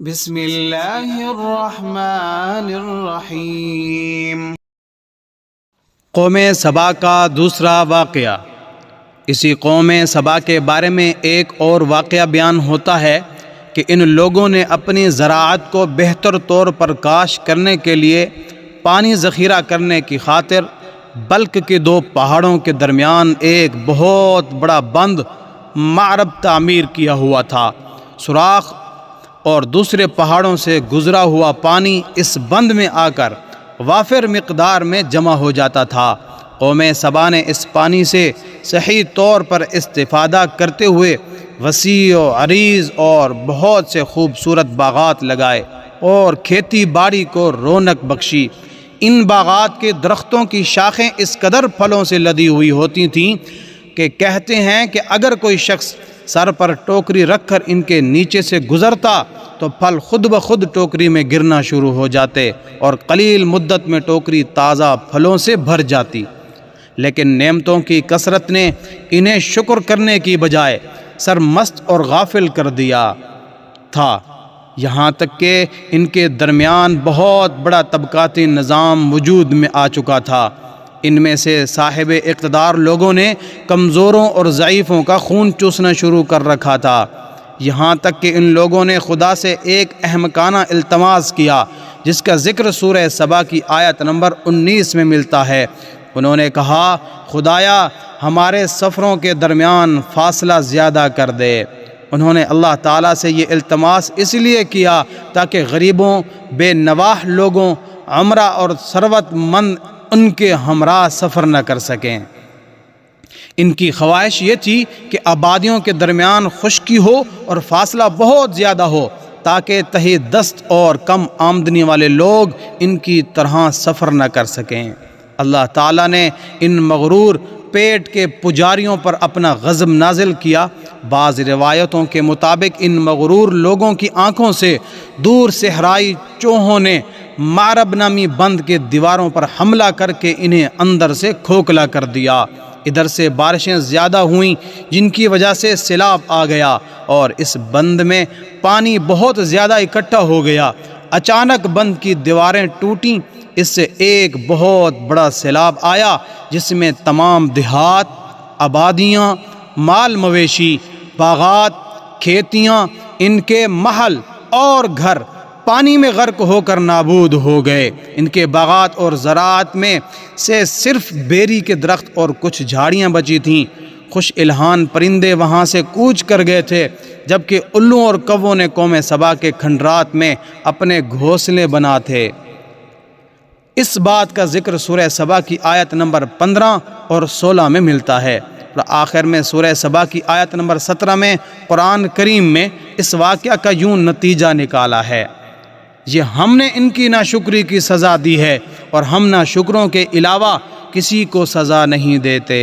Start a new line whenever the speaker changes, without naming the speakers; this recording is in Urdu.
بسم اللہ الرحمن الرحیم۔
قوم سبا کا دوسرا واقعہ۔ اسی قوم سبا کے بارے میں ایک اور واقعہ بیان ہوتا ہے کہ ان لوگوں نے اپنی زراعت کو بہتر طور پر کاشت کرنے کے لیے پانی ذخیرہ کرنے کی خاطر بلک کے دو پہاڑوں کے درمیان ایک بہت بڑا بند معرب تعمیر کیا ہوا تھا۔ سوراخ اور دوسرے پہاڑوں سے گزرا ہوا پانی اس بند میں آ کر وافر مقدار میں جمع ہو جاتا تھا۔ قوم سبا نے اس پانی سے صحیح طور پر استفادہ کرتے ہوئے وسیع و عریض اور بہت سے خوبصورت باغات لگائے اور کھیتی باڑی کو رونق بخشی۔ ان باغات کے درختوں کی شاخیں اس قدر پھلوں سے لدی ہوئی ہوتی تھیں کہ کہتے ہیں کہ اگر کوئی شخص سر پر ٹوکری رکھ کر ان کے نیچے سے گزرتا تو پھل خود بخود ٹوکری میں گرنا شروع ہو جاتے اور قلیل مدت میں ٹوکری تازہ پھلوں سے بھر جاتی۔ لیکن نعمتوں کی کثرت نے انہیں شکر کرنے کی بجائے سرمست اور غافل کر دیا تھا، یہاں تک کہ ان کے درمیان بہت بڑا طبقاتی نظام وجود میں آ چکا تھا۔ ان میں سے صاحب اقتدار لوگوں نے کمزوروں اور ضعیفوں کا خون چوسنا شروع کر رکھا تھا، یہاں تک کہ ان لوگوں نے خدا سے ایک احمقانہ التماس کیا جس کا ذکر سورہ سبا کی آیت نمبر 19 میں ملتا ہے۔ انہوں نے کہا، خدایا ہمارے سفروں کے درمیان فاصلہ زیادہ کر دے۔ انہوں نے اللہ تعالیٰ سے یہ التماس اس لیے کیا تاکہ غریبوں، بے نواح لوگوں، عمرہ اور ثروت مند ان کے ہمراہ سفر نہ کر سکیں۔ ان کی خواہش یہ تھی کہ آبادیوں کے درمیان خشکی ہو اور فاصلہ بہت زیادہ ہو تاکہ تہی دست اور کم آمدنی والے لوگ ان کی طرح سفر نہ کر سکیں۔ اللہ تعالیٰ نے ان مغرور پیٹ کے پجاریوں پر اپنا غضب نازل کیا۔ بعض روایتوں کے مطابق ان مغرور لوگوں کی آنکھوں سے دور صحرائی چوہوں نے معرب نامی بند کے دیواروں پر حملہ کر کے انہیں اندر سے کھوکھلا کر دیا۔ ادھر سے بارشیں زیادہ ہوئیں جن کی وجہ سے سیلاب آ گیا اور اس بند میں پانی بہت زیادہ اکٹھا ہو گیا۔ اچانک بند کی دیواریں ٹوٹیں، اس سے ایک بہت بڑا سیلاب آیا جس میں تمام دیہات، آبادیاں، مال مویشی، باغات، کھیتیاں، ان کے محل اور گھر پانی میں غرق ہو کر نابود ہو گئے۔ ان کے باغات اور زراعت میں سے صرف بیری کے درخت اور کچھ جھاڑیاں بچی تھیں۔ خوش الحان پرندے وہاں سے کوچ کر گئے تھے، جبکہ الوں اور کووں نے قوم سبا کے کھنڈرات میں اپنے گھونسلے بنا تھے۔ اس بات کا ذکر سورہ سبا کی آیت نمبر 15 اور 16 میں ملتا ہے، اور آخر میں سورہ سبا کی آیت نمبر 17 میں قرآن کریم میں اس واقعہ کا یوں نتیجہ نکالا ہے، یہ ہم نے ان کی ناشکری کی سزا دی ہے اور ہم ناشکروں کے علاوہ کسی کو سزا نہیں دیتے۔